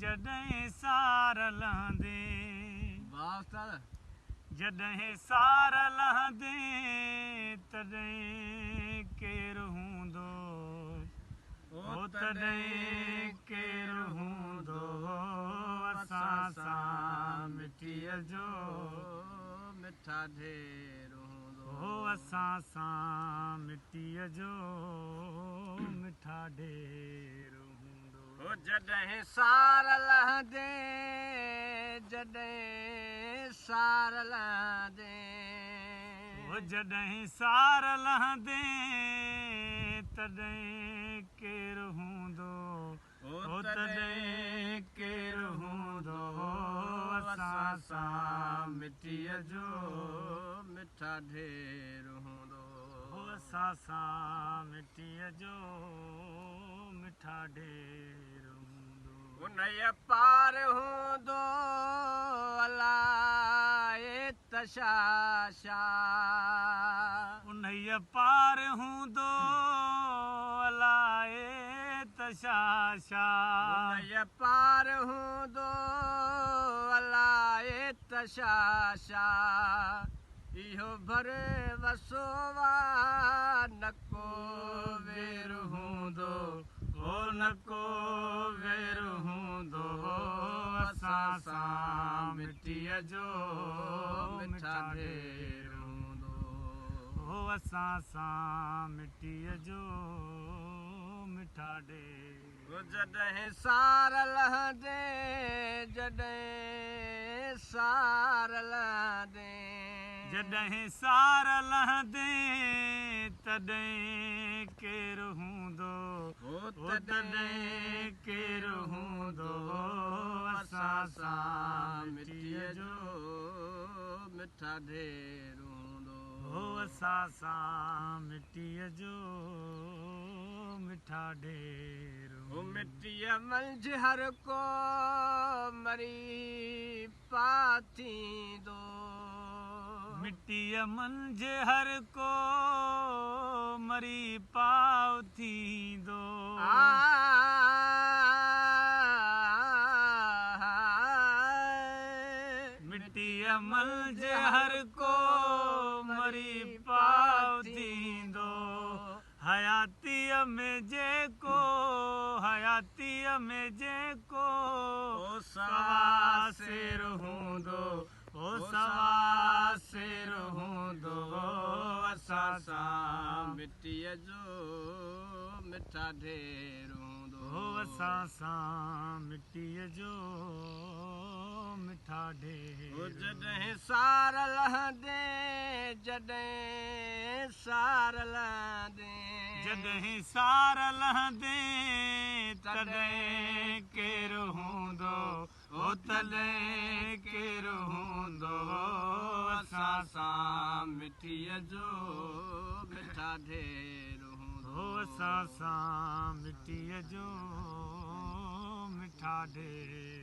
जॾहिं सार लहंदे वाह उस्ताद जॾहिं सार लहंदे तॾहिं केरु हूंदो ओ तॾहिं केरु हूंदो असां सां मिटीअ जो मिठा ढेर हूंदो हो असां सां मिटीअ जो मिठा ढेर हूंदो हो जॾहिं सार लहंदे जॾहिं सार लहंदे हो जॾहिं सार लहंदे तॾहिं केरु हूंदो हो तॾहिं केरु हूंदो असां सां मिटीअ जो मिठा ढेर हूंदो हो असां सां मिटीअ जो मिठा ढेर हूंदो उनजे पार हूंदो अलाए त छा छा उनजे पार हूंदो अलाए त छा छा उनजे पार हूंदो अलाए त छा छा इहो भरे वसोवा न को वेर हूंदो हो न को वेर हूंदो असां सां मिटीअ जो मिठा ढेर हूंदो हो असां सां मिटीअ जो मिठा ढेर जॾहिं सार लहंदे जॾहिं सार लहंदे जॾहिं सार लहंदे तॾहिं केरु हूंदो हो तॾहिं केरु हूंदो असां सां मिटीअ जो मिठा ढेर हूंदो हो असां सां मिटीअ जो मिठा ढेर हो मिटीअ मंझि हर को मरी पाथींदो मिटीअ मंझि हर को मरी पाव थींदो मिटीअ मंझि हर को मरी पाव थींदो हयातीअ में जेको हयातीअ में जेको सवा शेर हूंदो हो सवा शेर हूंदो असां सां मिटीअ जो मिठा ढेर हूंदो हो असां सां मिटीअ जो मिठा ढेर जॾहिं सार लहंदे जॾहिं सार लहंदे जॾहिं सार लहंदे तॾहिं केरु हूंदो हो तॾहिं केरु हूंदो असां सां मिटीअ जो मिठा ढेर हूंदो हो असां सां मिटीअ जो मिठा ढेर